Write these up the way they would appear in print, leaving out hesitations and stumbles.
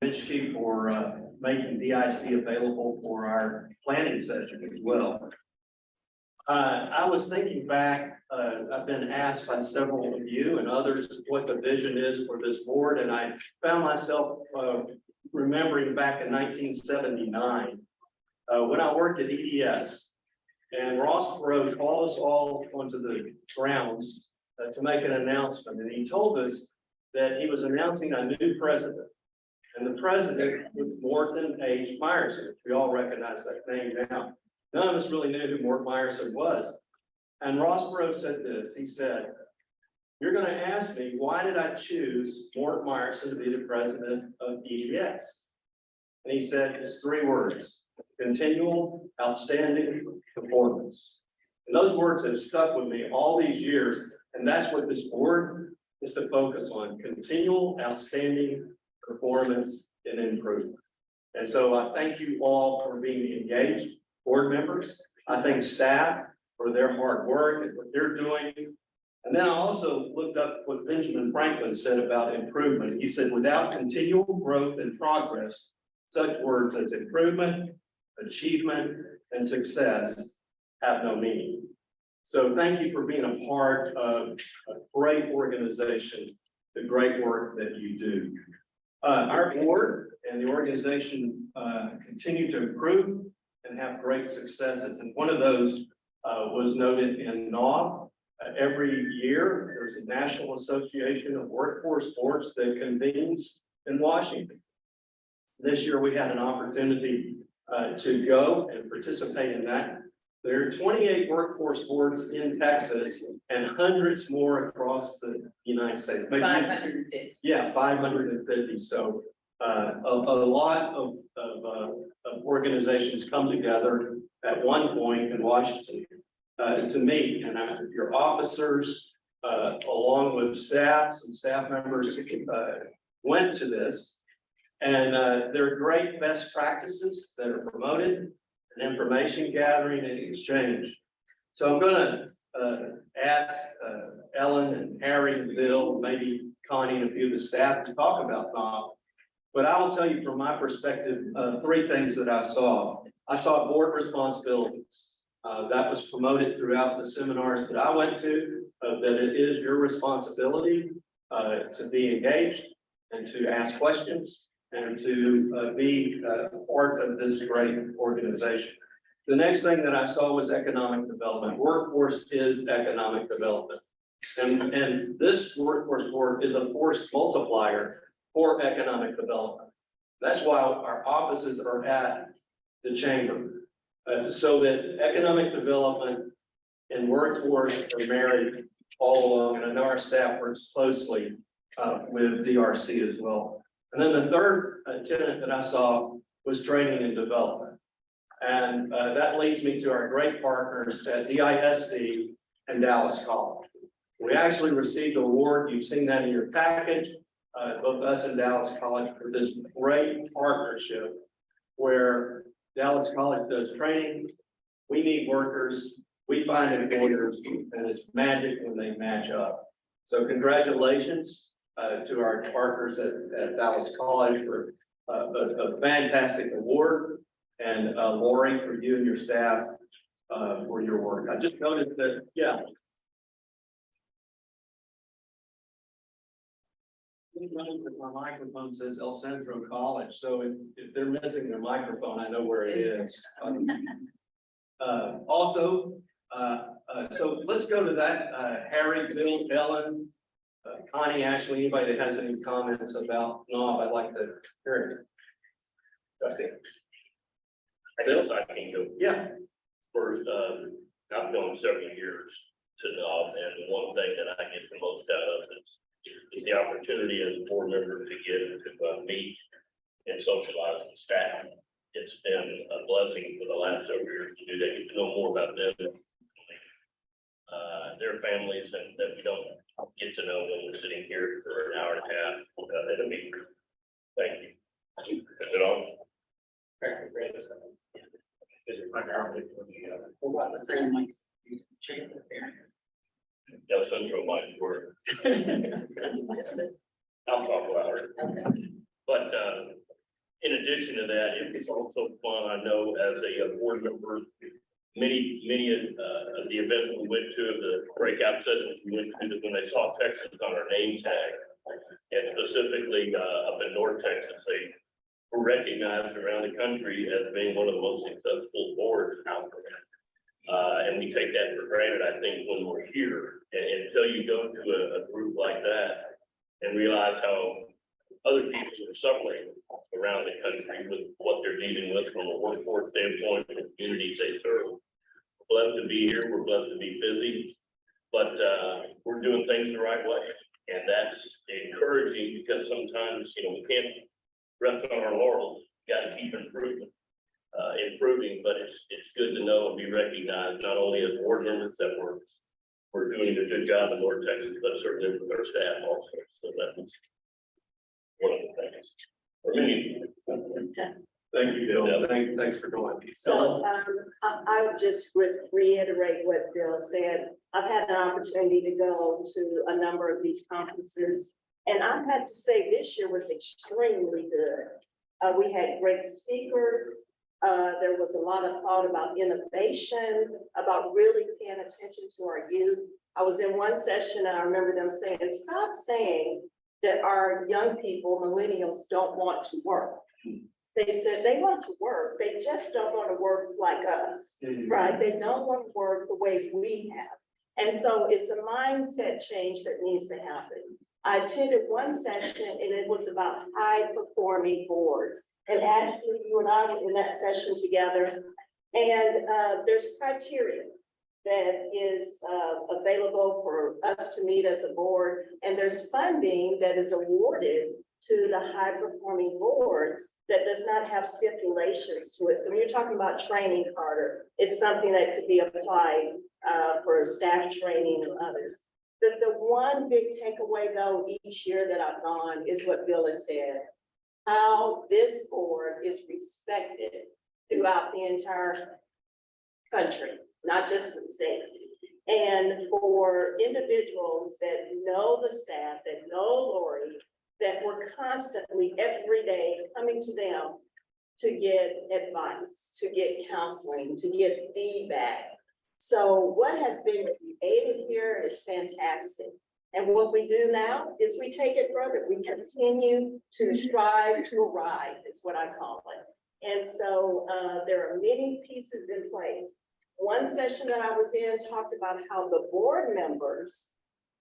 Michie for making DIC available for our planning session as well. I was thinking back, I've been asked by several of you and others what the vision is for this board, and I found myself remembering back in 1979 when I worked at EDS, and Ross Perot called us all onto the grounds to make an announcement, and he told us that he was announcing a new president. And the president was Morton H. Meyerson, which we all recognize that name now. None of us really knew who Mort Meyerson was. And Ross Perot said this, he said, "You're going to ask me, why did I choose Mort Meyerson to be the president of EDS?" And he said, it's three words: continual, outstanding performance. And those words have stuck with me all these years. And that's what this board is to focus on: continual, outstanding performance and improvement. And so I thank you all for being engaged, board members. I thank staff for their hard work and what they're doing. And then I also looked up what Benjamin Franklin said about improvement. He said, without continual growth and progress, such words as improvement, achievement, and success have no meaning. So thank you for being a part of a great organization, the great work that you do. Our board and the organization continue to improve and have great successes. And one of those was noted in NAW. Every year, there's a National Association of Workforce Boards that convenes in Washington. This year, we had an opportunity to go and participate in that. There are 28 workforce boards in Texas and hundreds more across the United States. 550. Yeah, 550. So a lot of organizations come together at one point in Washington to meet, and your officers, along with staff, some staff members went to this, and there are great best practices that are promoted, and information gathering and exchange. So I'm going to ask Ellen and Harry and Bill, maybe Connie and a few of the staff to talk about NOP. But I will tell you from my perspective, three things that I saw. I saw board responsibilities. That was promoted throughout the seminars that I went to, that it is your responsibility to be engaged and to ask questions and to be part of this great organization. The next thing that I saw was economic development. Workforce is economic development. And this workforce board is a force multiplier for economic development. That's why our offices are at the chamber, so that economic development and workforce are married all along. And I know our staff works closely with DRC as well. And then the third tenet that I saw was training and development. And that leads me to our great partners at DISD and Dallas College. We actually received an award. You've seen that in your package, both us and Dallas College, for this great partnership where Dallas College does training. We need workers. We find employers, and it's magic when they match up. So congratulations to our partners at Dallas College for a fantastic award, and Lori, for you and your staff for your work. I just noticed that, yeah. My microphone says El Centro College, so if they're missing their microphone, I know where it is. Also, so let's go to that. Harry, Bill, Ellen, Connie, Ashley, anybody that has any comments about NOB, I'd like to hear it. Dusty. Bill's I can go Yeah. first. I've known several years to NOB, and the one thing that I get the most out of is the opportunity as a board member to get to meet and socialize with staff. It's been a blessing for the last several years to do that, get to know more about them, their families, and that we don't get to know when we're sitting here for an hour and a half at a meeting. Thank you. Is it on? About the same like El Centro might work. I'll talk louder. Okay. But in addition to that, it was also fun, I know, as a board member, many of the events we went to, the breakout sessions we went to, when they saw Texas on our name tag, and specifically up in North Texas, they were recognized around the country as being one of the most successful boards out there. And we take that for granted, I think, when we're here, and until you go to a group like that and realize how other people are suffering around the country with what they're dealing with from a workforce standpoint and the communities they serve. We're blessed to be here, we're blessed to be busy, but we're doing things the right way. And that's encouraging because sometimes, we can't rest on our laurels, got to keep improving, but it's good to know and be recognized, not only as board members that we're doing a good job in North Texas, but certainly with our staff also. So that's one of the things. Thank you, Bill. Thanks for going. So, I would just reiterate what Bill said. I've had an opportunity to go to a number of these conferences, and I had to say this year was extremely good. We had great speakers. There was a lot of thought about innovation, about really paying attention to our youth. I was in one session and I remember them saying, stop saying that our young people, millennials, don't want to work. They said they want to work, they just don't want to work like us, right? They don't want to work the way we have. And so it's a mindset change that needs to happen. I attended one session and it was about high performing boards. And actually you and I were in that session together. And there's criteria that is available for us to meet as a board. And there's funding that is awarded to the high performing boards that does not have stipulations to it. So when you're talking about training, Carter, it's something that could be applied for staff training and others. The one big takeaway though, each year that I've gone is what Bill has said, how this board is respected throughout the entire country, not just the state. And for individuals that know the staff, that know Lori, that we're constantly every day coming to them to get advice, to get counseling, to get feedback. So what has been created here is fantastic. And what we do now is we take it further. We continue to strive to arrive, is what I call it. And so there are many pieces in place. One session that I was in talked about how the board members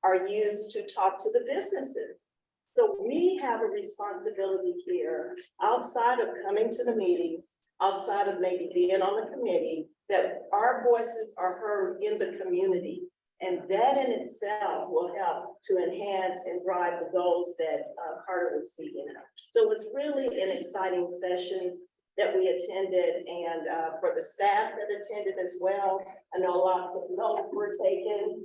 are used to talk to the businesses. So we have a responsibility here outside of coming to the meetings, outside of maybe being on the committee, that our voices are heard in the community. And that in itself will help to enhance and drive the goals that Carter was speaking of. So it was really an exciting sessions that we attended, and for the staff that attended as well. I know lots of notes were taken.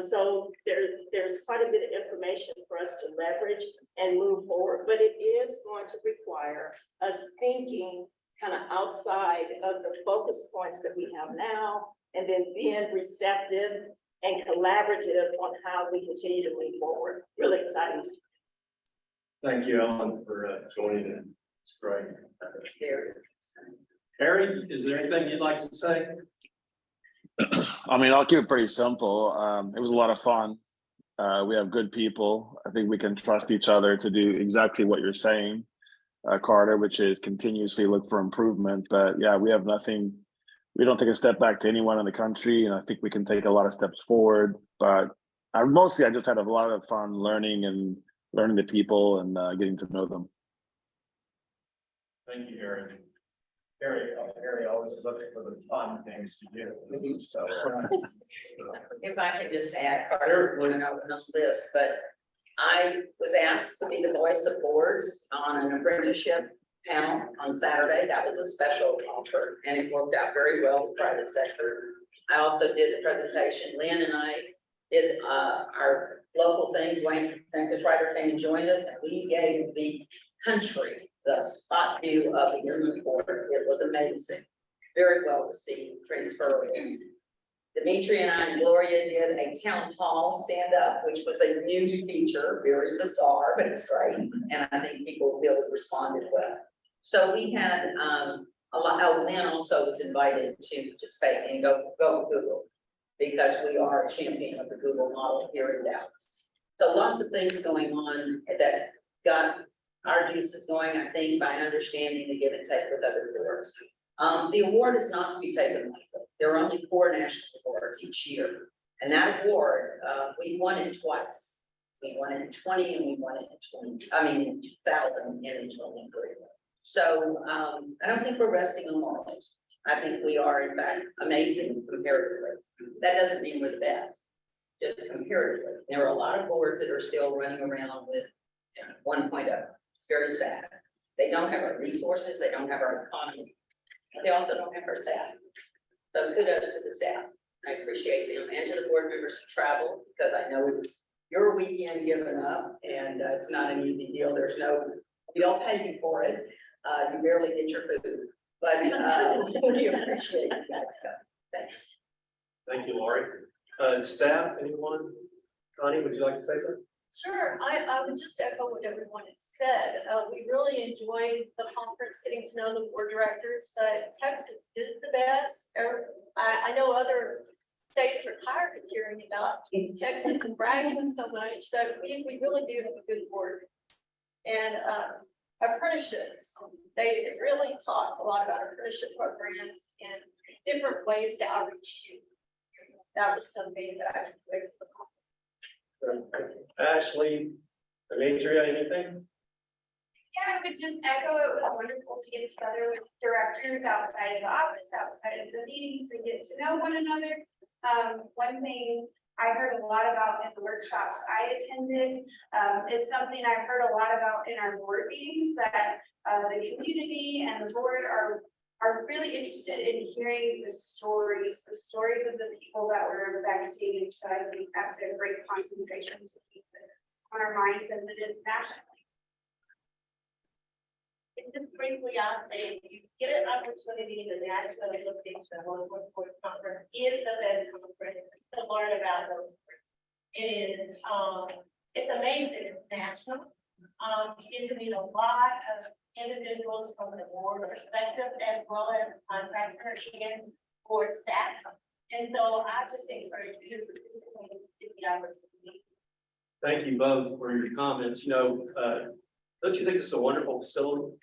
So there's quite a bit of information for us to leverage and move forward, but it is going to require us thinking kind of outside of the focus points that we have now, and then being receptive and collaborative on how we continue to move forward. Really exciting. Thank you, Ellen, for joining in. It's great. Harry, is there anything you'd like to say? I mean, I'll keep it pretty simple. It was a lot of fun. We have good people. I think we can trust each other to do exactly what you're saying, Carter, which is continuously look for improvement. But yeah, we have nothing. We don't take a step back to anyone in the country, and I think we can take a lot of steps forward. But I just had a lot of fun learning the people and getting to know them. Thank you, Harry. Harry always looking for the fun things to do. So, If I could just add, Carter, I don't know this, but I was asked to be the voice of boards on an apprenticeship panel on Saturday. That was a special offer, and it worked out very well with the private sector. I also did the presentation. Lynn and I did our local thing. Dwayne Francis Ryder came and joined us, and we gave the country the spot view of the inland port. It was amazing. Very well received, transferable. Dimitri and I and Gloria did a town hall stand up, which was a new feature, very bizarre, but it's great. And I think people really responded well. So we had, a lot, oh, Lynn also was invited to participate and go Google, because we are a champion of the Google model here in Dallas. So lots of things going on that got our juices going, I think, by understanding the give and take with other boards. The award is not to be taken lightly. There are only 4 national awards each year. And that award, we won it twice. We won it in 20 and we won it in 2000 and in 23. So, I don't think we're resting on laurels. I think we are in fact amazing comparatively. That doesn't mean we're the best, just comparatively. There are a lot of boards that are still running around with 1.0. It's very sad. They don't have our resources, they don't have our economy. They also don't have our staff. So kudos to the staff. I appreciate them and to the board members who travel, because I know it was your weekend given up and it's not an easy deal. We don't pay you for it. You barely get your food, but we appreciate you guys coming. Thanks. Thank you, Lori. Staff, anyone? Connie, would you like to say something? Sure, I would just echo what everyone has said. We really enjoyed the conference, getting to know the board directors. Texas is the best. I know other states are tired of hearing about Texas and bragging so much, but we really do have a good board. And apprenticeships, they really talked a lot about apprenticeship programs and different ways to outreach youth. That was something that I took away from the conference. Ashley, Demetria, anything? Yeah, I would just echo, it was wonderful to get together with directors outside of the office, outside of the meetings, and get to know one another. One thing I heard a lot about in the workshops I attended is something I've heard a lot about in our board meetings, that the community and the board are really interested in hearing the stories of the people that were affected. So I think that's a great concentration to keep on our minds as it is nationally. Just briefly, I'll say, you get an opportunity in the National Association of Workforce Conference is the best conference to learn about those. It is, it's amazing, it's national. You get to meet a lot of individuals from the board perspective, as well as contractor and board staff. And so I just encourage you to participate in the opportunity. Thank you both for your comments. Don't you think it's a wonderful facility?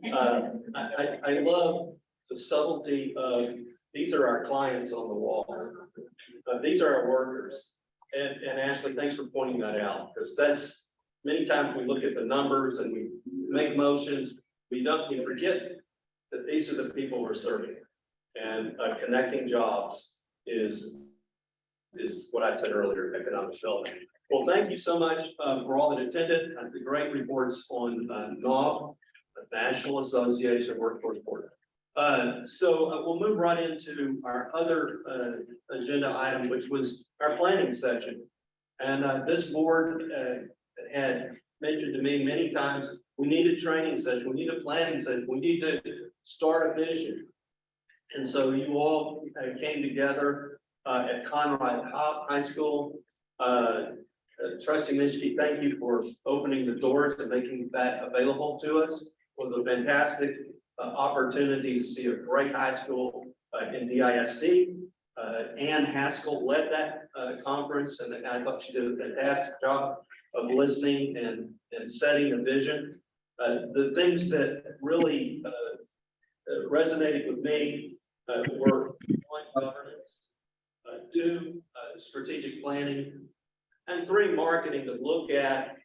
I love the subtlety of, these are our clients on the wall. These are our workers. And Ashley, thanks for pointing that out, because that's, many times we look at the numbers and we make motions, we forget that these are the people we're serving. And connecting jobs is what I said earlier, economic development. Well, thank you so much for all that attended. The great reports on NAWB, the National Association of Workforce Board. So we'll move right into our other agenda item, which was our planning session. And this board had mentioned to me many times, we need a training session, we need a planning session, we need to start a vision. And so you all came together at Conrad High School. Trustee Mischke, thank you for opening the doors and making that available to us. It was a fantastic opportunity to see a great high school in DISD. Ann Haskell led that conference, and I thought she did a fantastic job of listening and setting a vision. The things that really resonated with me were 1, governance, 2, strategic planning, and 3, marketing, to look at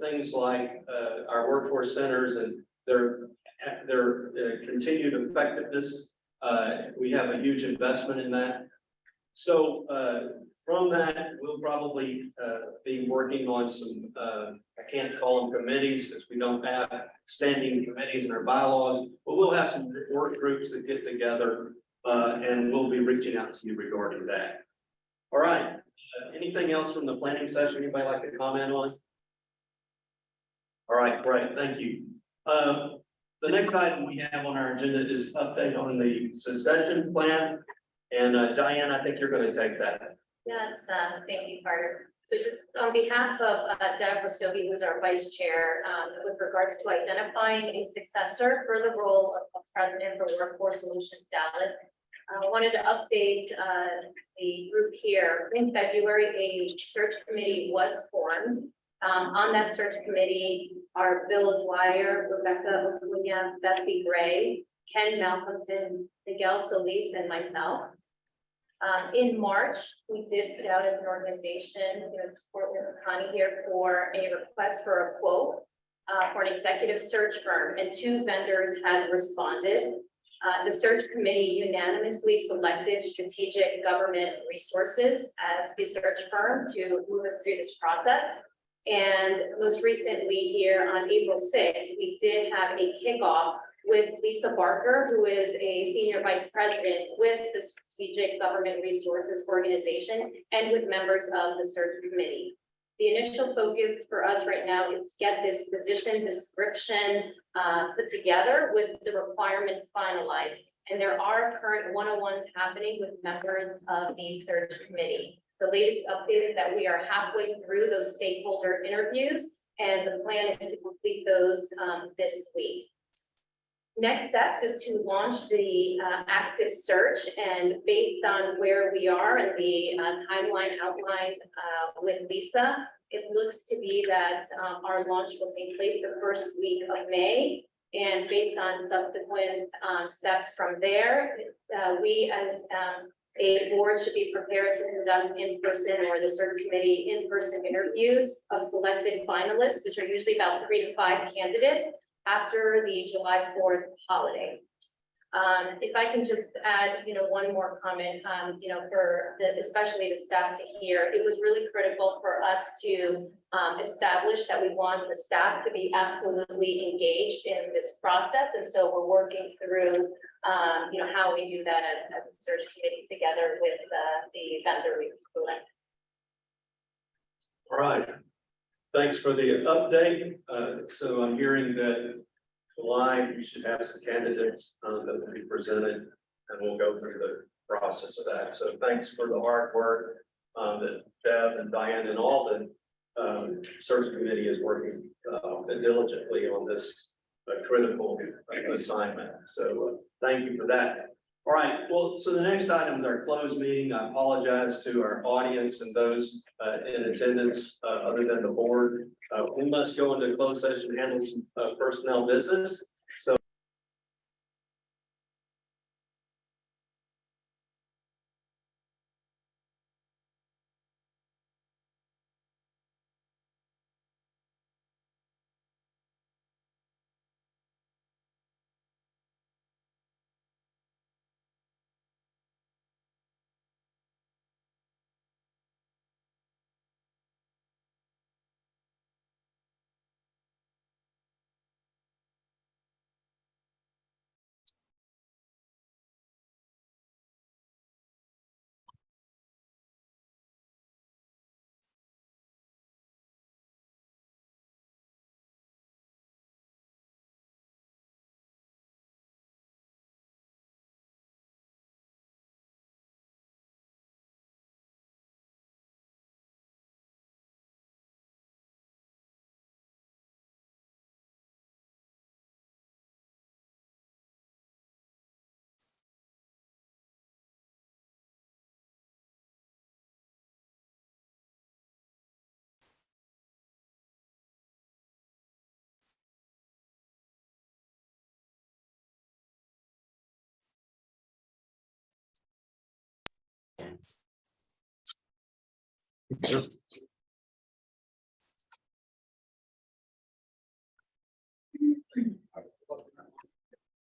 things like our workforce centers and their continued effectiveness. We have a huge investment in that. So from that, we'll probably be working on some, I can't call them committees because we don't have standing committees in our bylaws, but we'll have some work groups that get together and we'll be reaching out to you regarding that. All right. Anything else from the planning session anybody like to comment on? All right, great, thank you. The next item we have on our agenda is update on the succession plan. And Diane, I think you're going to take that. Yes, thank you, Carter. So just on behalf of Deb Rostovi, who's our vice chair, with regards to identifying a successor for the role of president for Workforce Solutions Dallas, I wanted to update the group here. In February, a search committee was formed. On that search committee are Bill Dwyer, Rebecca Ocuña, Bessie Gray, Ken Malcolmson, Miguel Solis, and myself. In March, we did put out as an organization, support with Connie here for a request for a quote for an executive search firm, and 2 vendors had responded. The search committee unanimously selected Strategic Government Resources as the search firm to move us through this process. And most recently here on April 6th, we did have a kickoff with Lisa Barker, who is a senior vice president with the Strategic Government Resources Organization and with members of the search committee. The initial focus for us right now is to get this position description put together with the requirements finalized. And there are current one-on-ones happening with members of the search committee. The latest update is that we are halfway through those stakeholder interviews, and the plan is to complete those this week. Next steps is to launch the active search, and based on where we are and the timeline outlined with Lisa, it looks to be that our launch will take place the first week of May. And based on subsequent steps from there, we as a board should be prepared to conduct in-person, or the search committee in-person interviews of selected finalists, which are usually about 3 to 5 candidates, after the July 4th holiday. If I can just add, one more comment, for especially the staff to hear, it was really critical for us to establish that we want the staff to be absolutely engaged in this process. And so we're working through, how we do that as a search committee together with the vendor we select. All right. Thanks for the update. So I'm hearing that July, you should have some candidates that will be presented, and we'll go through the process of that. So thanks for the hard work that Deb and Diane and all the search committee is working diligently on this critical assignment. So thank you for that. All right, well, so the next item is our closed meeting. I apologize to our audience and those in attendance other than the board. We must go into closed session and handle some personnel business. So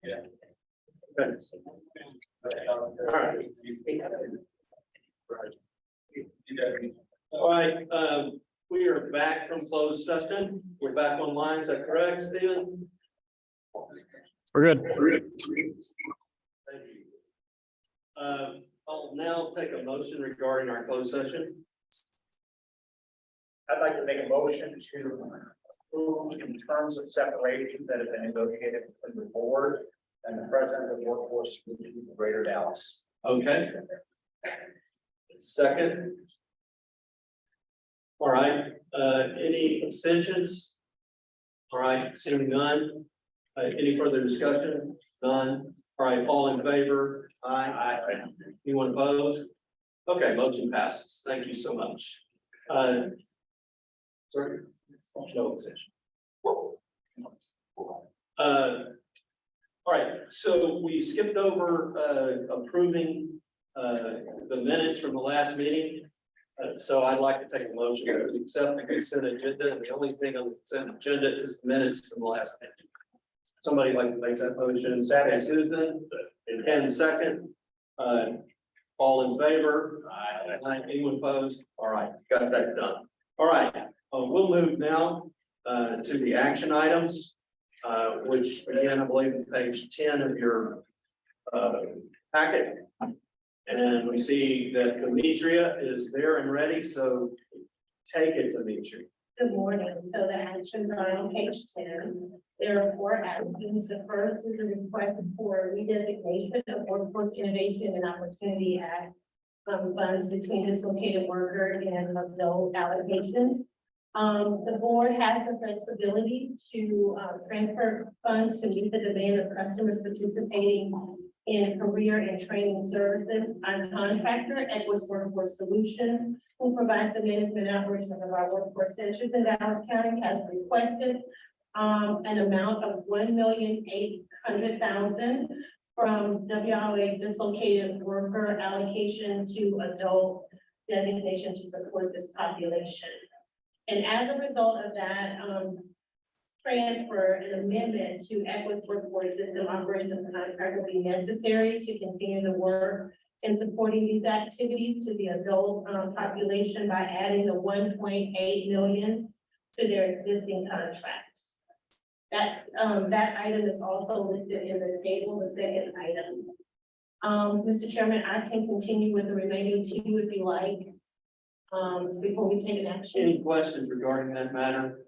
yeah. Okay. All right. All right, we are back from closed session. We're back online. Is that correct, Stephen? We're good. Thank you. I'll now take a motion regarding our closed session. I'd like to make a motion to approve in terms of separation that have been negotiated between the board and the president of Workforce Solutions of Greater Dallas. Okay. Second. All right, any abstentions? All right, seeing none. Any further discussion? None. All right, all in favor? Aye. Anyone opposed? Okay, motion passes. Thank you so much. Sorry. No extension. All right, so we skipped over, approving, the minutes from the last meeting. So I'd like to take a motion to accept the consent agenda, and the only thing on the consent agenda is the minutes from the last meeting. Somebody like to make that motion? Second, Susan, and Ken second. All in favor? Aye. Anyone opposed? All right, got that done. All right, we'll move now to the action items, which again, I believe is page 10 of your packet. And we see that Demetria is there and ready, so take it, Demetria. Good morning. So the actions are on page 10. There are 4 actions. The first is a request for redesignation of Workforce Innovation and Opportunity Act funds between dislocated worker and adult allocations. The board has the flexibility to transfer funds to meet the demand of customers participating in career and training services. Our contractor, Edwards Workforce Solutions, who provides the management operation of our workforce centers in Dallas County, has requested an amount of $1,800,000 from WLA dislocated worker allocation to adult designation to support this population. And as a result of that, transfer and amendment to Equus Workforce System Operations Contract will be necessary to continue the work in supporting these activities to the adult population by adding the $1.8 million to their existing contract. That's that item is also listed in the table, the second item. Mr. Chairman, I can continue with the remaining 2 if you like, before we take an action. Any questions regarding that matter?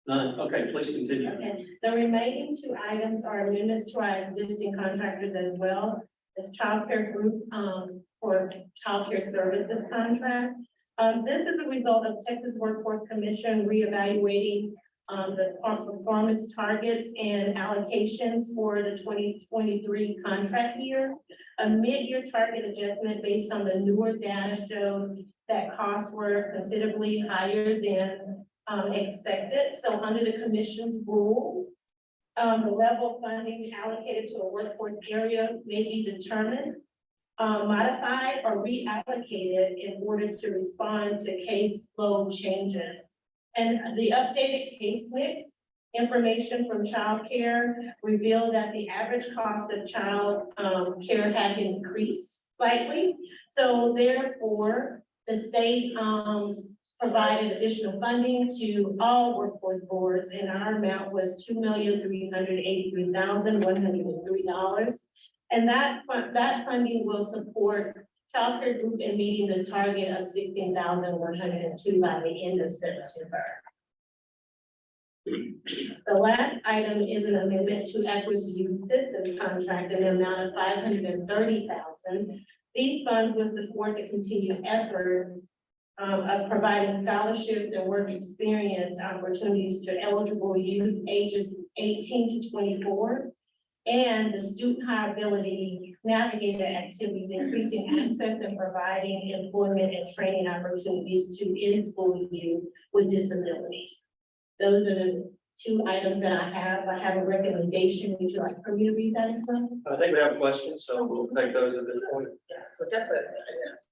None. Okay, please continue. Okay, the remaining 2 items are amendments to our existing contractors as well as childcare group for childcare services contract. This is a result of Texas Workforce Commission reevaluating the performance targets and allocations for the 2023 contract year. A mid-year target adjustment based on the newer data showed that costs were considerably higher than expected. So under the commission's rule, the level of funding allocated to a workforce area may be determined, modified or reallocated in order to respond to case load changes. And the updated case mix information from child care revealed that the average cost of child care had increased slightly. So therefore, the state provided additional funding to all workforce boards, and our amount was $2,383,103. And that funding will support childcare group in meeting the target of 16,102 by the end of September. The last item is an amendment to Equus Youth System contract in the amount of $530,000. These funds will support the continued effort of providing scholarships and work experience opportunities to eligible youth ages 18 to 24. And the student hireability navigator activities, increasing access and providing employment and training opportunities to in-school youth with disabilities. Those are the 2 items that I have. I have a recommendation. Would you like for me to read that as well? I think we have questions, so we'll take those at this point. Yeah, so that's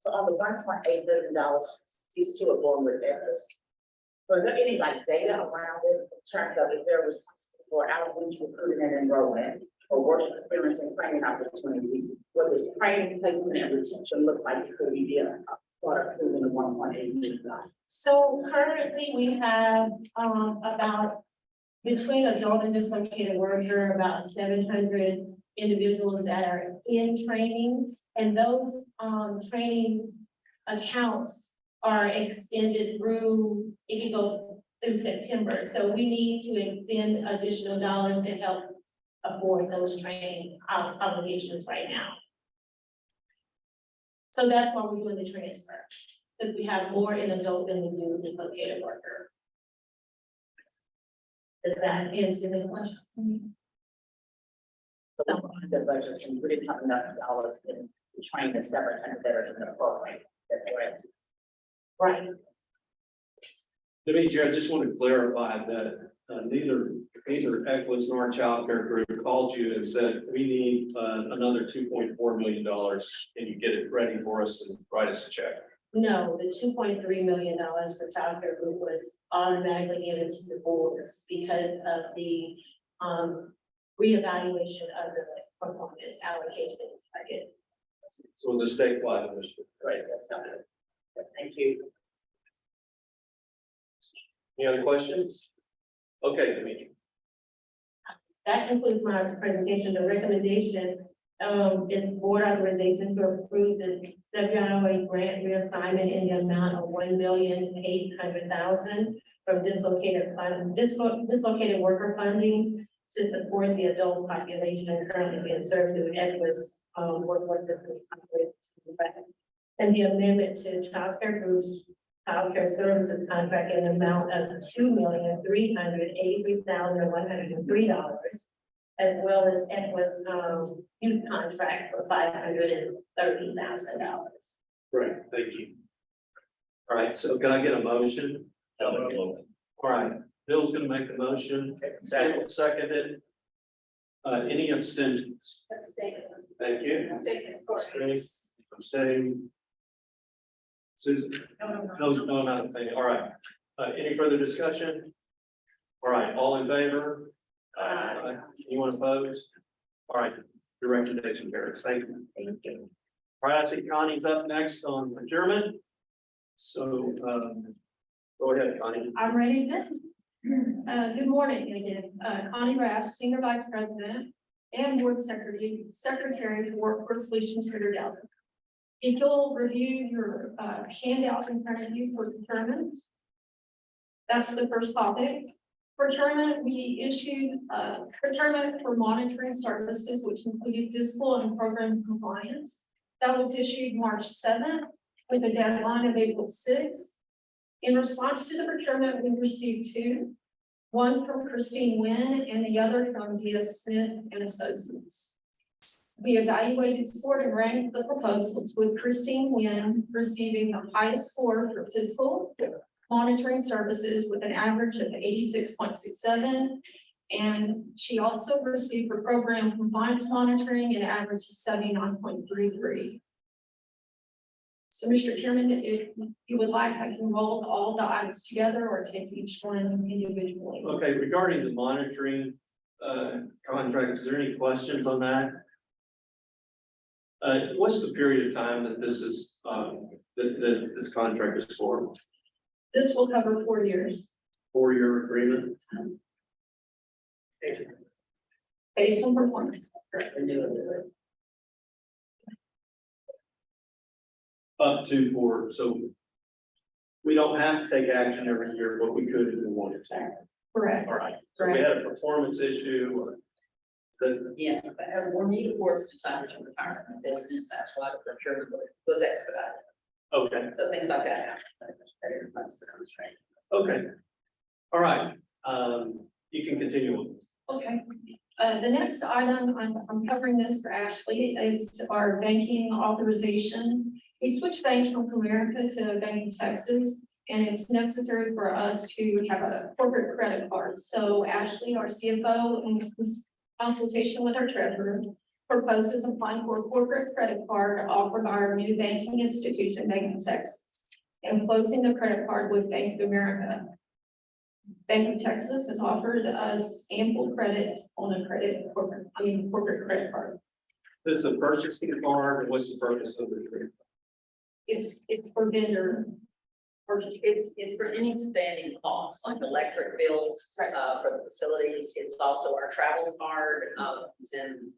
so on the $1.8 billion, these 2 are going with this. So is there any like data around it in terms of if there was for outreach, recruiting and enrollment or work experience and training opportunities, what does training, placement and retention look like before we get start approving the $1.8 million? So currently we have about between adult and dislocated worker, about 700 individuals that are in training, and those training accounts are extended through, it can go through September. So we need to extend additional dollars to help afford those training obligations right now. So that's why we're doing the transfer. because we have more in adult than we do dislocated worker. Does that answer the question? The budget, and we didn't have enough dollars in trying to separate and that are in the program. That's correct. Right. Demetri, I just want to clarify that neither Equus nor Child Care Group called you and said, we need another $2.4 million. Can you get it ready for us and write us a check? No, the $2.3 million for child care group was automatically given to the boards because of the reevaluation of the performance allocation target. So the statewide initiative. Right, that's not it. Thank you. Any other questions? Okay, Demetri. That concludes my presentation. The recommendation is board authorization to approve the WIOA grant reassignment in the amount of $1,800,000 from dislocated worker funding to support the adult population currently being served through Equus workforce system. And the amendment to child care groups, child care services contract in the amount of $2,383,103, as well as Equus youth contract for $530,000. Great, thank you. All right, so can I get a motion? All right, Bill's gonna make the motion. Seconded. Any abstentions? Thank you. Abstaining. Susan? No, not a thing. All right. Any further discussion? All right, all in favor? Anyone opposed? All right, your recommendation carries. Thank you. Thank you. All right, I see Connie's up next on adjournment. So, go ahead, Connie. I'm ready then. Good morning again. Connie Raff, Senior Vice President and Board Secretary for Workforce Solutions for Dallas. If you'll review your handout in front of you for procurement. That's the first topic. Procurement, we issued procurement for monitoring services, which included fiscal and program compliance. That was issued March 7th with a deadline of April 6th. In response to the procurement, we received two, one from Christine Wynn and the other from D.S. Smith and Associates. We evaluated, scored, and ranked the proposals, with Christine Wynn receiving the highest score for fiscal monitoring services with an average of 86.67. And she also received for program compliance monitoring an average of 79.33. So, Mr. Chairman, if you would like, I can roll all the items together or take each one individually. Okay, regarding the monitoring contract, is there any questions on that? What's the period of time that this is that this contract is for? This will cover 4 years. 4-year agreement? Based on performance. Up to 4, so we don't have to take action every year, but we could if we wanted to. Correct. All right, so we had a performance issue. Yeah, but we're needed boards decided to retire from business. That's why the procurement was expedited. Okay, So things like that. That everybody's the constraint. okay. All right, you can continue. Okay. The next item, I'm covering this for Ashley, is our banking authorization. We switched banks from Comerica to Bank of Texas, and it's necessary for us to have a corporate credit card. So Ashley, our CFO, in consultation with our treasurer, proposes applying for a corporate credit card offered by our new banking institution, Bank of Texas, and closing the credit card with Bank of America. Bank of Texas has offered us ample credit on a corporate credit card. This is a purchasing card, and what's the purpose of the credit? It's for vendor purchase. It's for any standing costs, like electric bills, for the facilities. It's also our travel card, send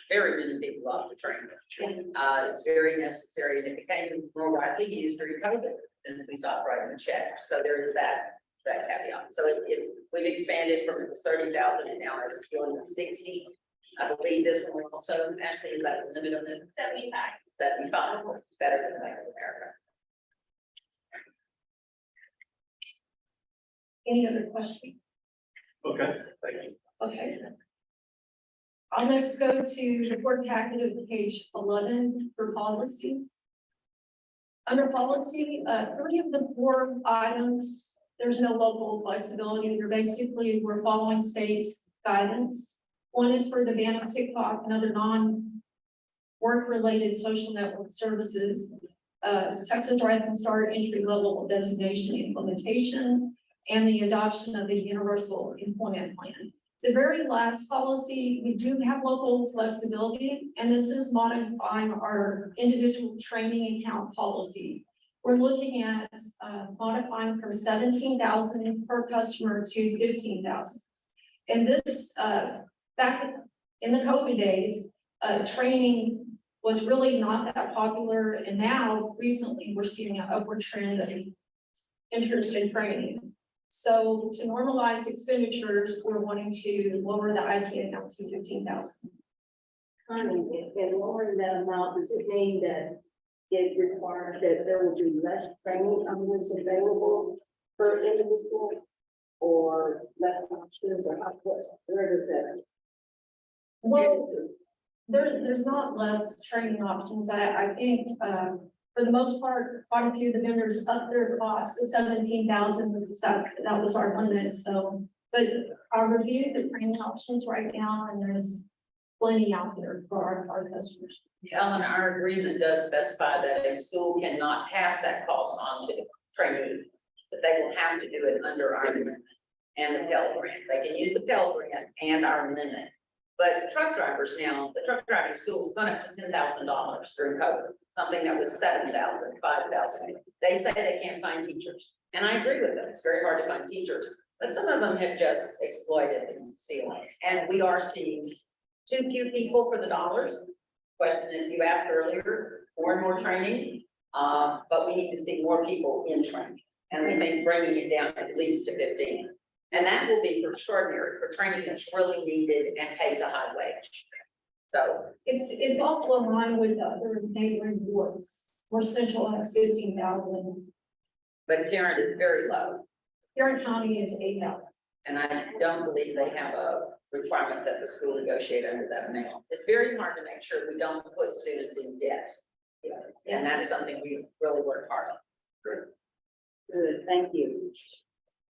very many people off the train. It's very necessary, and it became more widely used during COVID, since we stopped writing checks. So there is that caveat. So we've expanded from 30,000 and now it's going to 60. I believe this one also actually is about the limit on this 75. It's better than Bank of America. Any other questions? Okay, thank you. Okay. I'll next go to the board packet of page 11 for policy. Under policy, 3 of the 4 items, there's no local flexibility. They're basically, we're following state's guidance. One is for the ban of TikTok and other non-work-related social network services. Texas Rising Star entry-level designation implementation, and the adoption of the universal employment plan. The very last policy, we do have local flexibility, and this is modifying our individual training account policy. We're looking at modifying from 17,000 per customer to 15,000. And this, back in the COVID days, training was really not that popular, and now recently we're seeing an upward trend of interest in training. So to normalize expenditures, we're wanting to lower the IT account to 15,000. Connie, in lowering that amount, does it mean that it requires that there will be less training on what's available per individual, or less options, or how, where does that? Well, there's not less training options. I think, for the most part, quite a few of the vendors up their cost to 17,000, that was our limit, so. But I reviewed the training options right now, and there's plenty out there for our customers. Ellen, our agreement does specify that a school cannot pass that cost on to the training, but they will have to do it under our amendment and the Pell Grant. They can use the Pell Grant and our amendment. But truck drivers now, the truck driving schools went up to $10,000 during COVID, something that was 7,000, 5,000. They say they can't find teachers, and I agree with them. It's very hard to find teachers, but some of them have just exploited the ceiling, and we are seeing too few people for the dollars. Question that you asked earlier, more and more training, but we need to see more people in training, and we think bringing it down at least to 15. And that will be for extraordinary, for training that's really needed and pays a high wage. So It's also in line with the other neighboring boards. More Central has 15,000. but Tarrant is very low, Tarrant County is 8,000. and I don't believe they have a requirement that the school negotiate under that amount. It's very hard to make sure we don't put students in debt. And that's something we've really worked hard on. Good, thank you.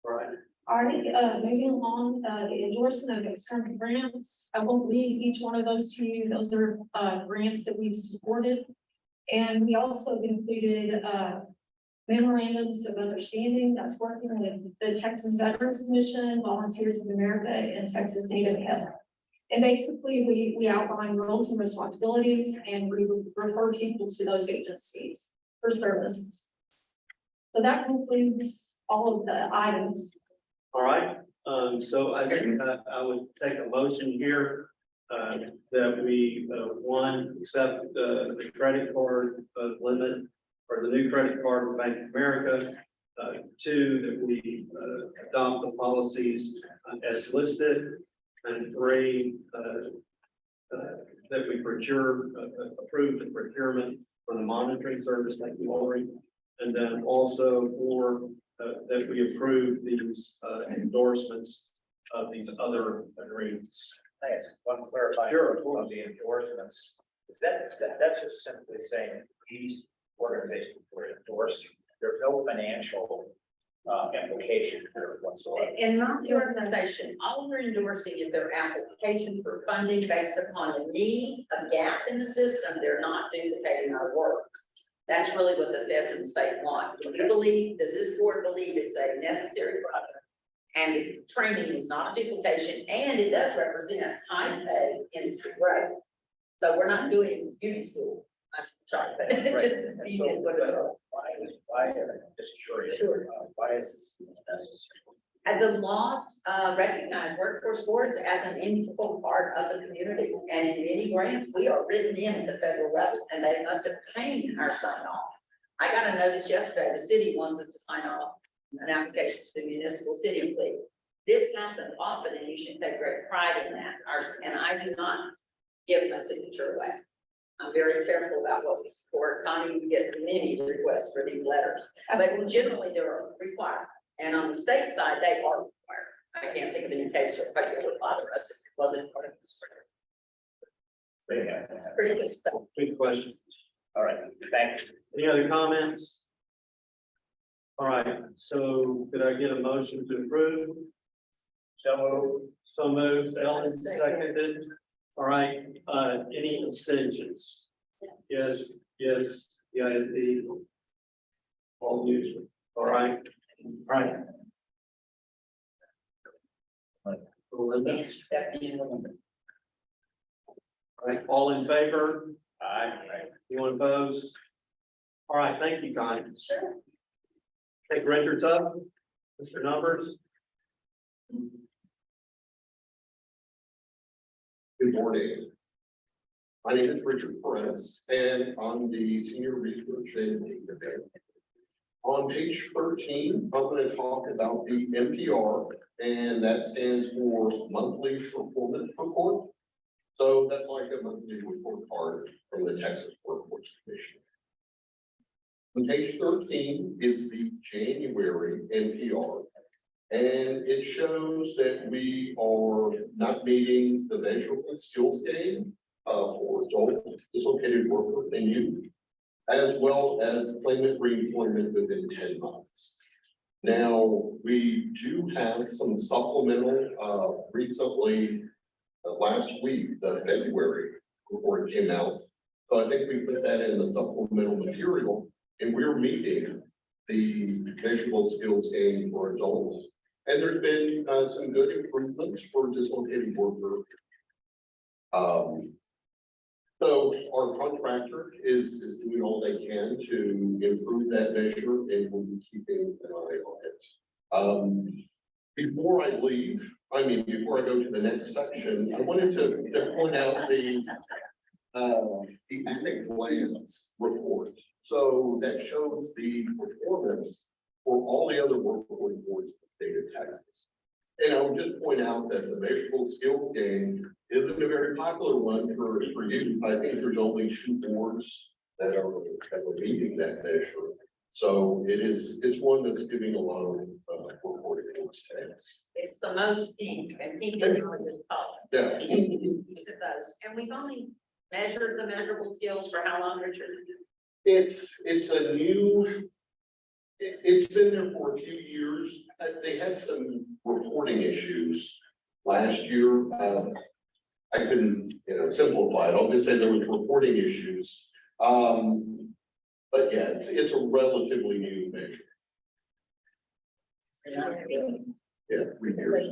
All right. All right, moving along, the endorsement of external grants. I won't read each one of those to you. Those are grants that we've supported. And we also included memorandums of understanding that's working with the Texas Veterans Commission, Volunteers of America, and Texas Native Health. And basically, we outline roles and responsibilities, and we refer people to those agencies for services. So that concludes all of the items. All right, so I think I would take a motion here that we, one, accept the credit card limit for the new credit card with Bank of America. 2, that we adopt the policies as listed. And 3, that we approve the procurement for the monitoring service like we already. And then also 4, that we approve these endorsements of these other agreements. Thanks. One clarifying of the endorsements, is that's just simply saying these organizations were endorsed. There's no financial implication here whatsoever. And not the organization, all we're endorsing is their application for funding based upon a need, a gap in the system. They're not duplicating our work. That's really what the feds and the state want. Do we believe, does this board believe it's a necessary product? And training is not a duplication, and it does represent high pay industry growth. So we're not doing beauty school. I'm sorry, but it Right. just. And so, why, just curious, Sure. why is this necessary? And the laws recognize workforce boards as an integral part of the community. And in many grants, we are written in at the federal level, and they must obtain our sign off. I got a notice yesterday, the city wants us to sign off an application to the municipal city league. This happens often, and you should take great pride in that. And I do not give my signature away. I'm very careful about what we support. Connie gets many requests for these letters, but generally they're required. And on the state side, they are required. I can't think of any case where somebody would bother us if it wasn't part of the script. Pretty good stuff. Any questions? All right, thank you. Any other comments? All right, so could I get a motion to approve? So moved, Ellen seconded. All right, any abstentions? Yes, yes, the all news. All right, all right. Linda? And Stephanie and Linda. All right, all in favor? Aye. Anyone opposed? All right, thank you, Connie. Sure. Take Richards up, Mr. Numbers. Good morning. My name is Richard Perez, and I'm the Senior Research and Data. On page 13, I'm going to talk about the MPR, and that stands for Monthly Performance Report. So that's like a monthly report card from the Texas Workforce Commission. On page 13 is the January NPR, and it shows that we are not meeting the measurable skills gain for adult dislocated worker and youth, as well as claimant reemployment within 10 months. Now, we do have some supplemental recently, last week, the February report came out. So I think we put that in the supplemental material, and we're meeting the measurable skills gain for adults. And there's been some good improvements for dislocated worker. So our contractor is doing all they can to improve that measure, and we'll be keeping an eye on it. Before I go to the next section, I wanted to point out the at a glance report. So that shows the performance for all the other workforce boards in the state of Texas. And I would just point out that the measurable skills gain isn't a very popular one for youth. I think there's only 2 boards that are meeting that measure. So it's one that's giving a lot of reporting expense. It's the most pink, and pink is really the top. Yeah. Each of those. And we've only measured the measurable skills for how long, Richard? It's a new, it's been there for a few years. They had some reporting issues last year. I couldn't, simplify it. I'll just say there was reporting issues. But yeah, it's a relatively new measure. Yeah, 3 years.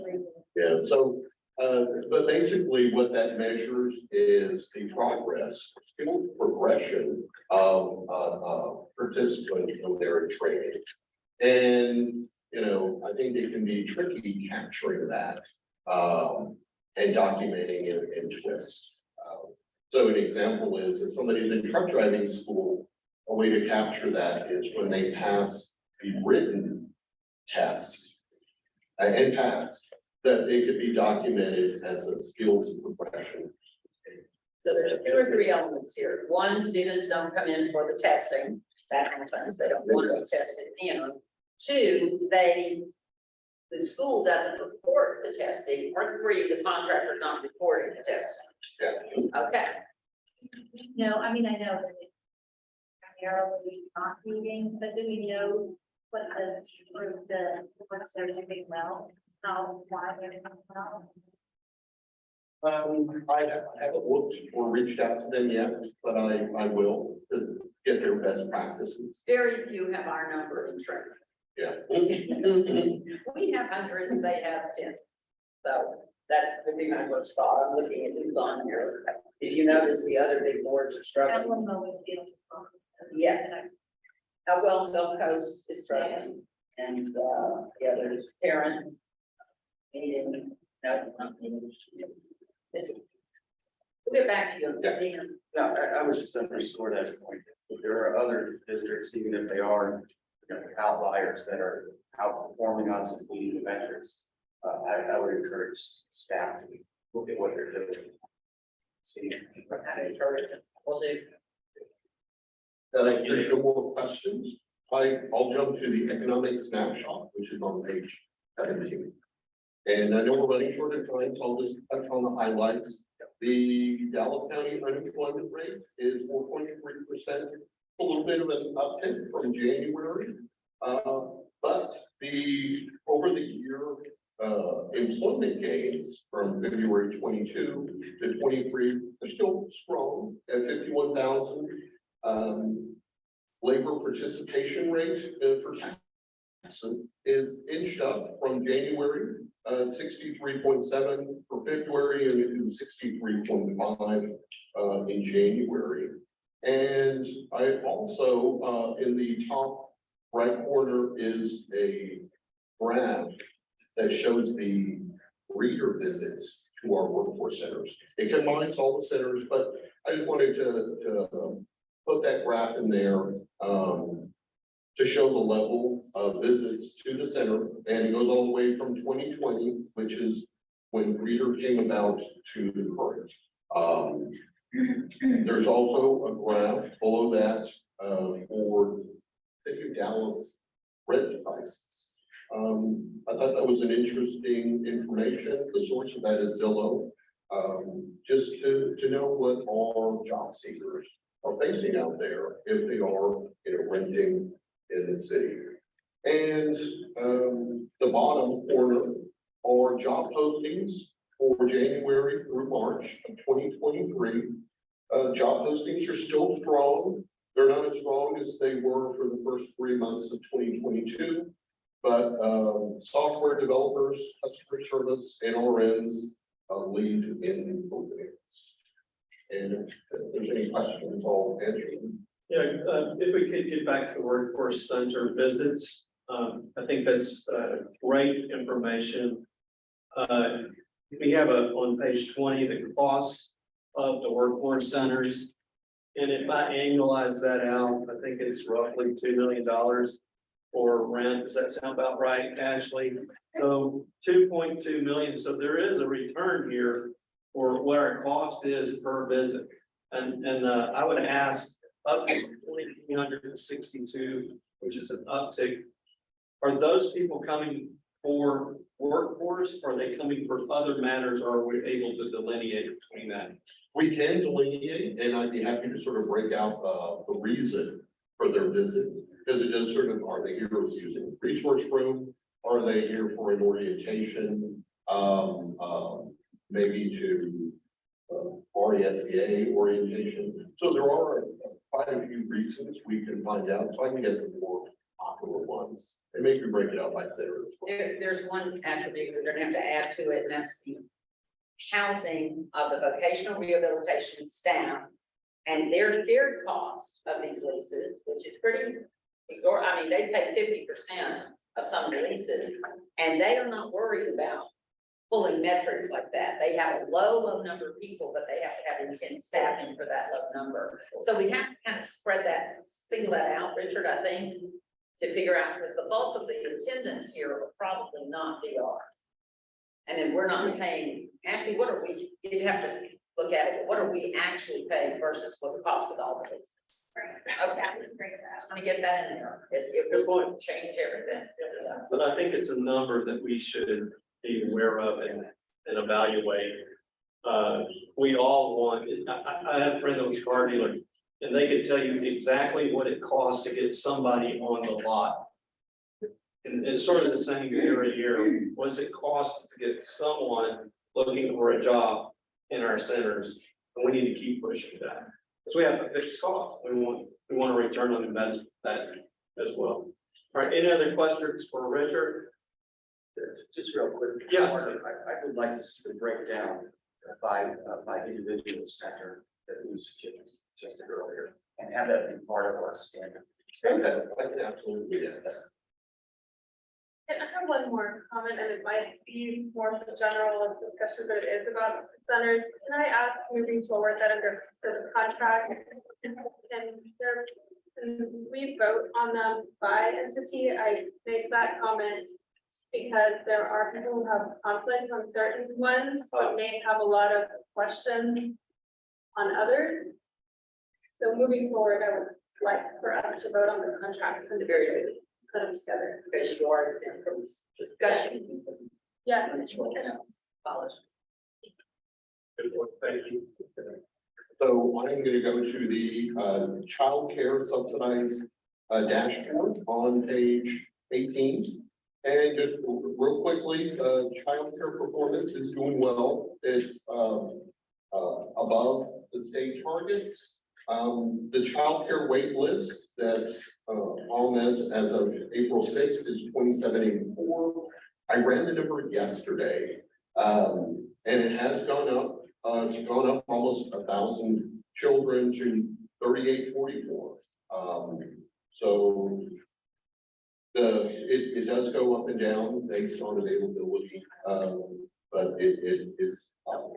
Yeah, so, but basically what that measures is the progress, skill progression of participants in their training. And, I think it can be tricky capturing that and documenting it in twists. So an example is if somebody's in truck driving school, a way to capture that is when they pass the written test and pass, that they could be documented as a skills progression. So there's 2 or 3 elements here. One, students don't come in for the testing. That happens. They don't want to be tested in. 2, the school doesn't report the testing, or 3, the contractor's not reporting the testing. Yeah. Okay. No, I mean, I know that it's primarily not meeting, but do we know what what's they're doing well? Why they're doing well? I haven't looked or reached out to them yet, but I will to get their best practices. Very few have our number in training. Yeah. We have hundreds, they have 10. So that would be my first thought. I'm looking at who's on here. If you notice, the other big boards are struggling. Everyone always feels. Yes. Well, Gulf Coast is struggling, and yeah, there's Karen. Meeting, no, not meeting. We'll get back to you. Dan. No, I was just underscore that point. There are other districts, even if they are outliers that are outperforming on some key metrics. I would encourage staff to look at what they're doing. See. We'll do. There's no more questions. I'll jump to the economic snapshot, which is on page 17. And I know we're running short of time, so I'll just touch on the highlights. The Dallas County unemployment rate is 4.3%, a little bit of an uptick from January. But over the year, employment gains from February 22 to 23 are still strong at 51,000. Labor participation rate for taxes is inched up from January, 63.7 for February, and it was 63.5 in January. And I also, in the top right corner is a graph that shows the reader visits to our workforce centers. It combines all the centers, but I just wanted to put that graph in there to show the level of visits to the center, and it goes all the way from 2020, which is when reader came about, to the current. There's also a graph below that for City of Dallas rent devices. I thought that was an interesting information. The source of that is Zillow. Just to know what our job seekers are facing out there if they are, renting in the city. And the bottom corner are job postings for January through March of 2023. Job postings are still strong. They're not as strong as they were for the first 3 months of 2022, but software developers, customer service, and RNs lead in openings. And if there's any questions, I'll answer them. Yeah, if we could get back to the workforce center visits, I think that's great information. We have on page 20, the cost of the workforce centers. And if I annualize that out, I think it's roughly $2 million for rent. Does that sound about right, Ashley? So 2.2 million. So there is a return here for what our cost is per visit. And I would ask up to 2,362, which is an uptick. Are those people coming for workforce? Or are they coming for other matters? Or are we able to delineate between that? We can delineate, and I'd be happy to sort of break out the reason for their visit, because it does sort of, are they here using resource room? Are they here for an orientation? Maybe to RESDA orientation. So there are quite a few reasons we can find out, so I can get the more popular ones and maybe break it out by center. There's one attribute we're gonna have to add to it, and that's the housing of the vocational rehabilitation staff and their shared cost of these leases, which is pretty, I mean, they pay 50% of some of the leases, and they are not worried about pulling metrics like that. They have a low number of people, but they have to have intense staffing for that low number. So we have to kind of spread that, single that out, Richard, I think, to figure out, because the bulk of the attendance here will probably not be ours. And then we're not paying, actually, what are we, you have to look at it, what are we actually paying versus what the cost of all the leases? Okay, I just want to get that in there. It really won't change everything. Yeah. But I think it's a number that we should be aware of and evaluate. We all want, I have a friend that was a car dealer, and they could tell you exactly what it costs to get somebody on the lot. And it's sort of the same year to year. What does it cost to get someone looking for a job in our centers? And we need to keep pushing that. Because we have a fixed cost. We want a return on investment that as well. All right, any other questions for Richard? Just real quick. Yeah. I would like to see the breakdown by individual sector that we suggested earlier, and have that be part of our standard. I can absolutely do that. And I have one more comment, and it might be more of a general discussion, but it is about centers. Can I ask, moving forward, that under the contract, and we vote on them by entity? I make that comment because there are people who have conflicts on certain ones, but may have a lot of questions on others. So moving forward, I would like for us to vote on the contract It's very good, put them together. because you are in from this discussion. Yeah. And it's really, apology. Thank you. So I'm gonna go to the childcare subsidized dashboard on page 18. And just real quickly, childcare performance is doing well. It's above the state targets. The childcare wait list that's on as of April 6th is 2784. I ran the number yesterday, and it has gone up. It's gone up almost 1,000 children to 3844. So it does go up and down based on availability, but it is up.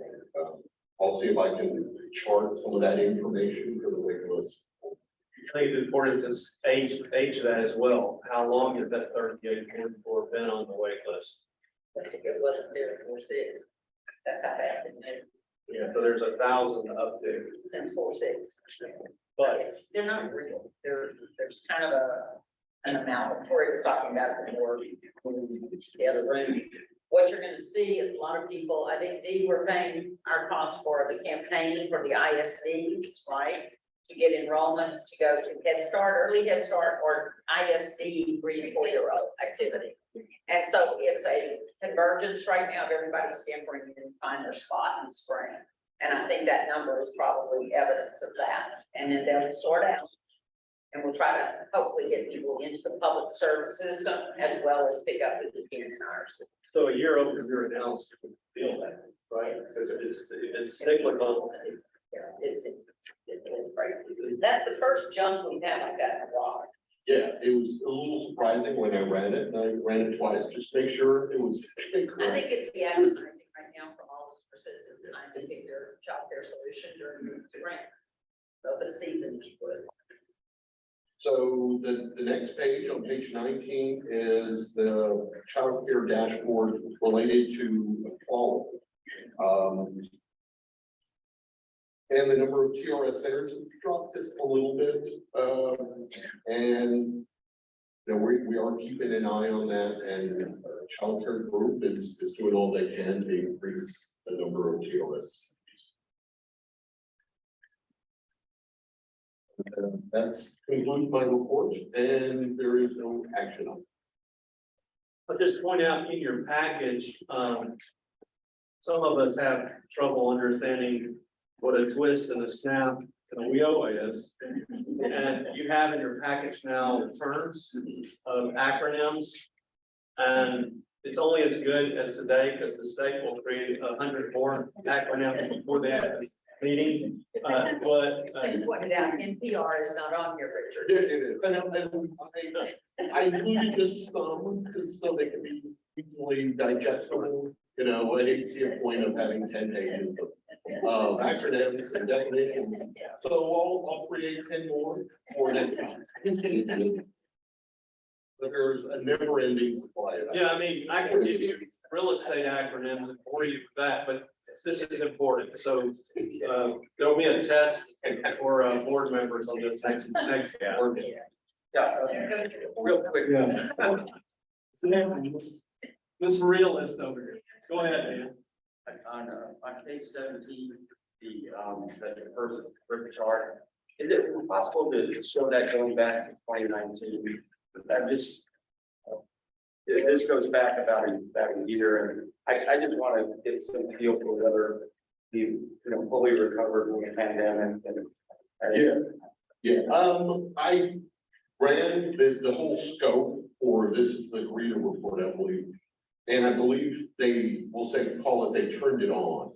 I'll see if I can chart some of that information for the wait list. I think it's important to age that as well. How long has that 3844 been on the wait list? I think it wasn't there for 6. That's how fast it moved, Yeah, so there's 1,000 up to. since 4/6. But It's, they're not real, there's kind of an amount, Tori was talking about before, the other room. What you're gonna see is a lot of people, I think they were paying our cost for the campaign for the ISDs, right? To get enrollments to go to Head Start, early Head Start, or ISD 3 to 4 year old activity. And so it's a convergence right now of everybody scampering in and find their spot in the spring. And I think that number is probably evidence of that. And then they'll sort out. And we'll try to hopefully get people into the public service system as well as pick up the beginning in ours. so a year over year analysis would feel that, right? Because it's cyclical. It's crazy. That's the first jump we've had like that in a while. Yeah, it was a little surprising when I ran it, and I ran it twice, just to make sure it was I correct. think it's the advertising right now from all the citizens and I think their childcare solution during the spring. So the season. So the next page, on page 19, is the childcare dashboard related to equality. And the number of TRS centers has dropped just a little bit. And you know, we are keeping an eye on that, and childcare group is doing all they can to increase the number of TRS. That's concludes my report, and there is no action on it. I'll just point out in your package, some of us have trouble understanding what a twist and a snap and a WIO is. And you have in your package now terms of acronyms. And it's only as good as today because the state will create 100 more acronyms before the meeting. You pointed out NPR is not on here, Richard. It is, and I included just some, so they can be easily digestible. You know, I didn't see a point of having 10 pages of acronyms and definitions. So I'll create 10 more for next month. But there's a never ending supply of that. Yeah, I mean, I can give you real estate acronyms and bore you with that, but this is important. So there'll be a test for board members on this next board meeting. Yeah, real quick. Yeah. This realist over here. Go ahead, Dan. On page 17, the first chart, is it possible to show that going back to 2019? I'm just, this goes back about a year, and I just want to get some feel for whether you fully recovered from the pandemic. Yeah. I ran the whole scope for this is the Greta report, I believe. And I believe they will call it, they turned it on.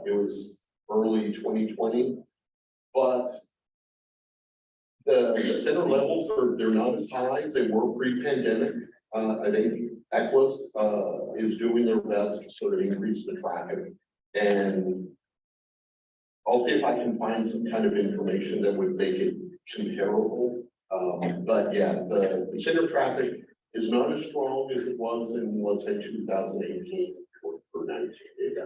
It was early 2020, but the center levels they're not as high as they were pre-pandemic. I think Equus is doing their best to sort of increase the traffic, and I'll see if I can find some kind of information that would make it comparable. But yeah, the center traffic is not as strong as it was in, let's say, 2018 or 19.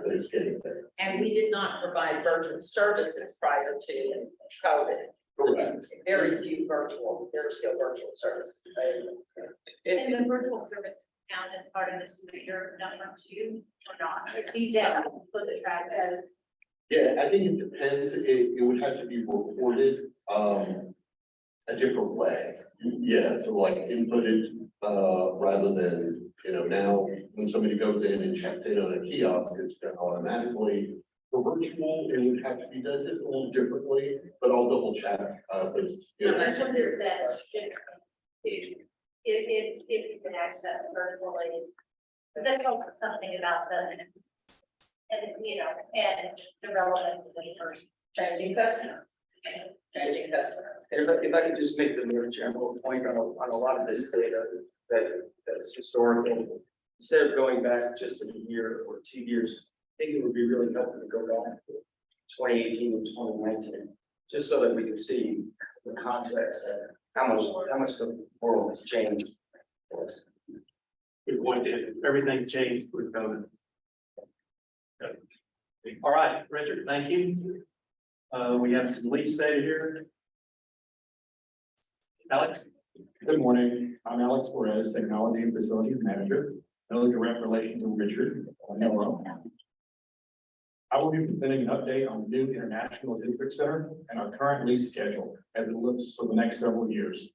It's getting there. And we did not provide virtual services prior to COVID. Correct. Very few virtual, there's still virtual service. And the virtual service count as part of this year number two or not? Detail for the track as. Yeah, I think it depends. It would have to be reported, a different way. Yeah, so like inputted, rather than, now when somebody goes in and checks in on a kiosk, it's done automatically. For virtual, it would have to be done just a little differently, but I'll double check, but, I wonder if that's if you can access virtually. But that tells us something about the, and, and the relevance of the person. Changing customer. Changing customer. And if I could just make the more general point on a lot of this data that's historical, instead of going back just a year or 2 years, I think it would be really helpful to go back to 2018 and 2019, just so that we can see the context of how much the world has changed for us. Good point, Dan. Everything changed with COVID. All right, Richard, thank you. We have some lease data here. Alex? Good morning. I'm Alex Perez, Technology and Facilities Manager. No direct relation to Richard. I will be presenting an update on the new International District Center and our current lease schedule as it looks for the next several years.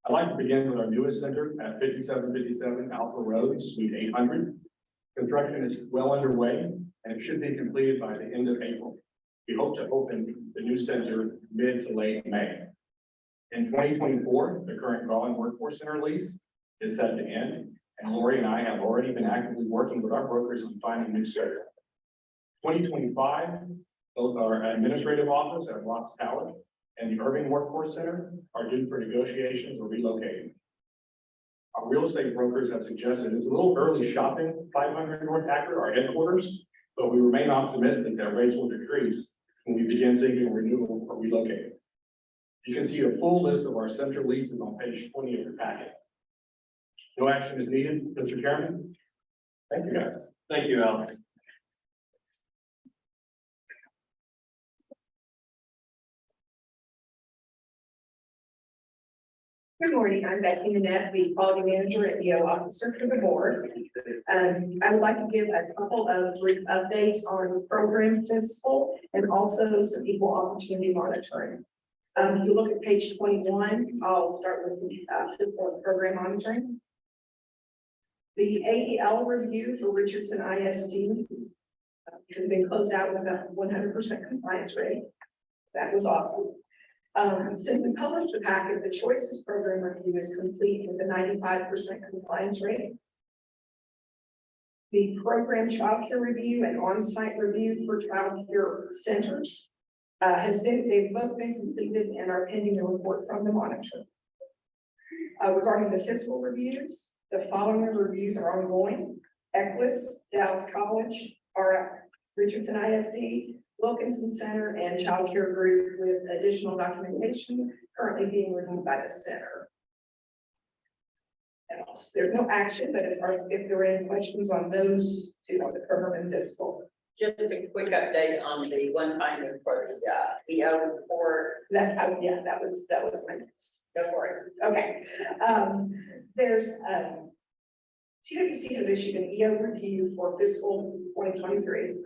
I'd like to begin with our newest center at 5757 Alpha Road, Suite 800. Construction is well underway and it should be completed by the end of April. We hope to open the new center mid to late May. In 2024, the current Garland Workforce Center lease is set to end, and Lori and I have already been actively working with our brokers on finding new space. 2025, both our administrative office at Watts Tower and the Irving Workforce Center are due for negotiations or relocating. Our real estate brokers have suggested it's a little early shopping 500 North Acker, our headquarters, but we remain optimistic that rates will decrease when we begin seeking renewal or relocating. You can see a full list of our central leases on page 20 of your packet. No action is needed, Mr. Chairman. Thank you, guys. Thank you, Alex. Good morning, I'm Becky Manette, the quality manager at the officer for the board. I would like to give a couple of brief updates on program fiscal and also some equal opportunity monitoring. If you look at page 21, I'll start with the fiscal and program monitoring. The AEL review for Richardson ISD has been closed out with a 100% compliance rate. That was awesome. Since we published the packet, the Choices Program review is complete with a 95% compliance rate. The program childcare review and on-site review for childcare centers they've both been completed and are pending a report from the monitor. Regarding the fiscal reviews, the following reviews are ongoing: Equus, Dallas College, Richardson ISD, Wilkinson Center, and Child Care Group, with additional documentation currently being reviewed by the center. And also, there's no action, but if there are any questions on those two, on the program and fiscal. Just a quick update on the one finding for the EO report. That was my next. Go for it. Okay. There's TWC has issued an EO review for fiscal 2023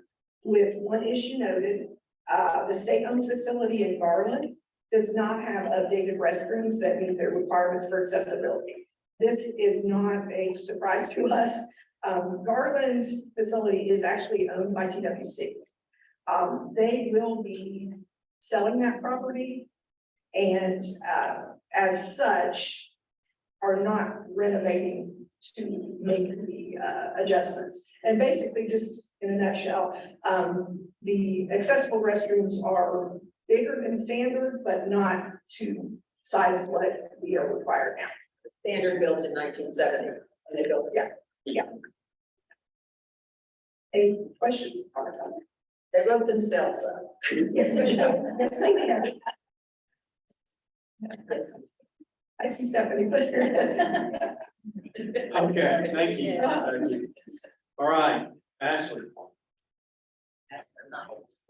with one issue noted. The state-owned facility in Garland does not have updated restrooms that meet their requirements for accessibility. This is not a surprise to us. Garland facility is actually owned by TWC. They will be selling that property and as such are not renovating to make the adjustments. And basically, just in a nutshell, the accessible restrooms are bigger than standard, but not to size of what we are required now. Standard built in 1970. And they built. Yeah. Any questions? They wrote themselves up. Yes, they did. I see Stephanie put her head. Okay, thank you. Thank you. All right, Ashley. That's nice.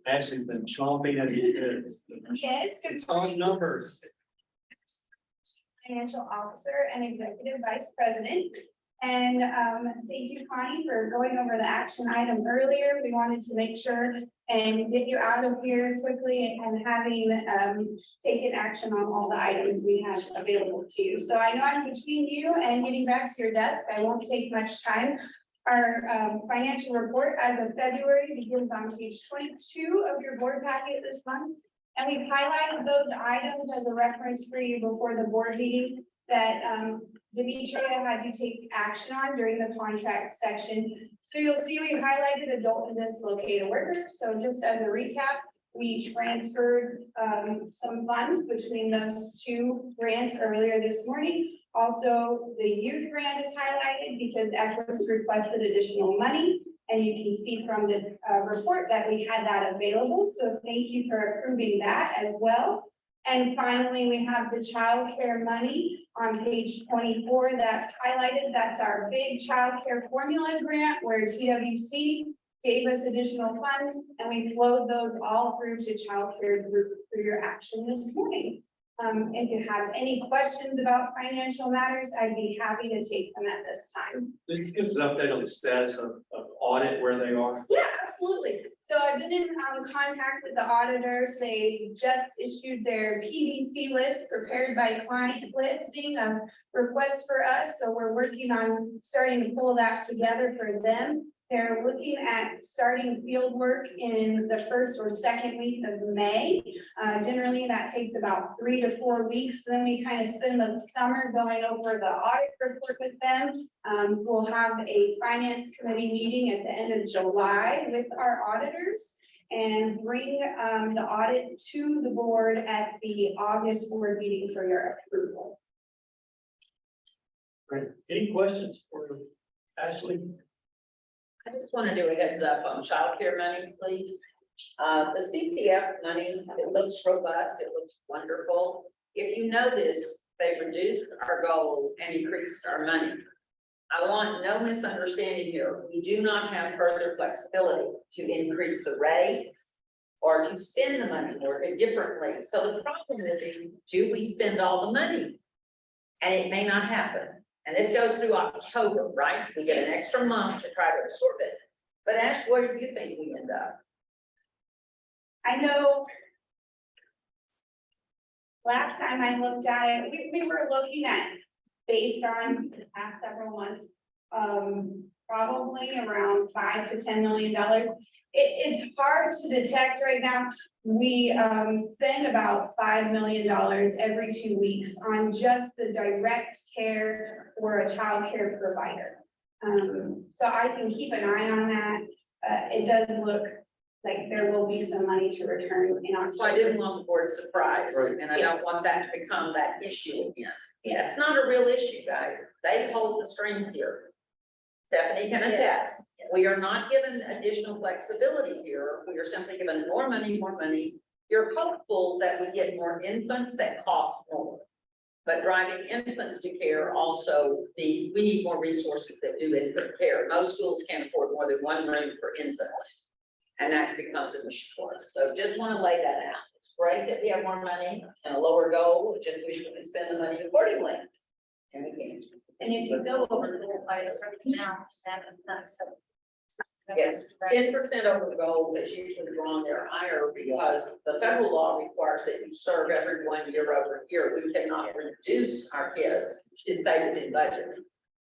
Ashley's been chomping at the bit. Yes, good It's on numbers. Financial Officer and Executive Vice President. And thank you, Connie, for going over the action item earlier. We wanted to make sure and get you out of here quickly and having taken action on all the items we have available to you. So I know I'm between you and getting back to your desk. I won't take much time. Our financial report as of February begins on page 22 of your board packet this month. And we've highlighted those items as a reference for you before the board meeting that Demetria had you take action on during the contract section. So you'll see we highlighted adult and dislocated workers. So just as a recap, we transferred some funds between those two grants earlier this morning. Also, the youth grant is highlighted because Equus requested additional money. And you can see from the report that we had that available. So thank you for approving that as well. And finally, we have the child care money on page 24 that's highlighted. That's our big child care formula grant where TWC gave us additional funds and we flowed those all through to child care group for your action this morning. If you have any questions about financial matters, I'd be happy to take them at this time. Just give us an update on the status of audit, where they are. Yeah, absolutely. So I've been in contact with the auditors. They just issued their PVC list prepared by client listing of requests for us. So we're working on starting to pull that together for them. They're looking at starting field work in the first or second week of May. Generally, that takes about 3 to 4 weeks. Then we kind of spend the summer going over the audit report with them. We'll have a finance committee meeting at the end of July with our auditors and bring the audit to the board at the August board meeting for your approval. Great. Any questions for Ashley? I just want to do a heads up on childcare money, please. The CPF money, it looks robust, it looks wonderful. If you notice, they reduced our goal and increased our money. I want no misunderstanding here. We do not have further flexibility to increase the rates or to spend the money more differently. So the problem is, do we spend all the money? And it may not happen. And this goes through October, right? We get an extra month to try to absorb it. But Ash, what do you think we end up? I know last time I looked at it, we were looking at, based on the past several months, probably around $5 to $10 million. It's hard to detect right now. We spend about $5 million every 2 weeks on just the direct care for a child care provider. So I can keep an eye on that. It does look like there will be some money to return in October. So I didn't want the board surprised, Right. and I don't want that to become that issue again. It's not a real issue, guys. They hold the strings here. Stephanie can attest. We are not given additional flexibility here. We are simply given more money, more money. You're hopeful that we get more infants that cost more. But driving infants to care also, we need more resources that do infant care. Most schools can't afford more than one room for infants. And that becomes an issue for us. So just want to lay that out. It's great that we have more money and a lower goal. Just wish we could spend the money accordingly. And we can't. And if you go over the little by a certain amount, that's. Yes, 10% over the goal that's usually drawn there higher because the federal law requires that you serve everyone year over year. We cannot reduce our kids to stay within budget.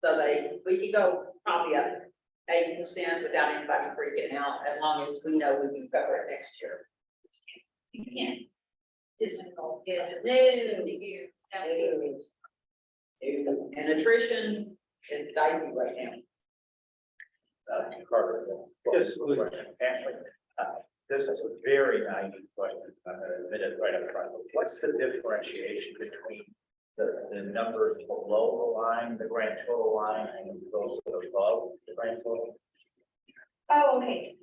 So we could go probably up 8% without anybody freaking out, as long as we know we can cover it next year. You can't. Disable, And attrition is dicey right now. Carter. Yes, please. Ashley, this is a very naive question. I'm going to admit it right up front. What's the differentiation between the numbers below the line, the grand total line, and those above the grand total? Oh, okay.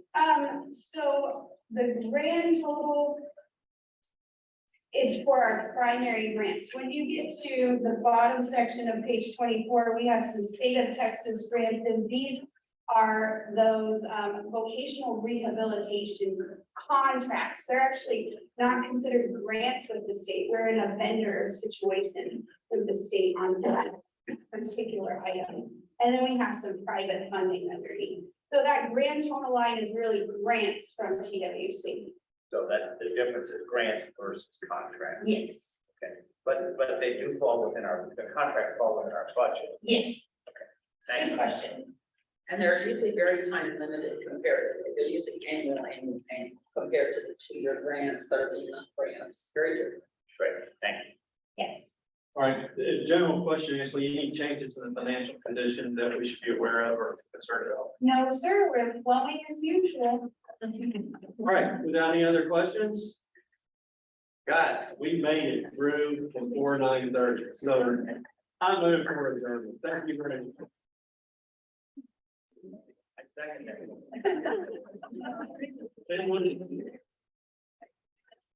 So the grand total is for our primary grants. When you get to the bottom section of page 24, we have some state of Texas grants, and these are those vocational rehabilitation contracts. They're actually not considered grants with the state. We're in a vendor situation with the state on that particular item. And then we have some private funding underneath. So that grand total line is really grants from TWC. So that the difference is grants versus contracts. Yes. Okay, but they do fall within the contracts fall within our budget. Yes. Thank Good you. question. And they're usually very time limited compared, they're usually annual and compared to the 2-year grants, 13-month grants, very different. Great, thank you. Yes. All right, the general question is, any changes in the financial condition that we should be aware of or concerned about? No, sir, we're flowing as usual. All right, without any other questions? Guys, we made it through before 9:30, so I move for adjournment. Thank you very much. I second that. Anyone?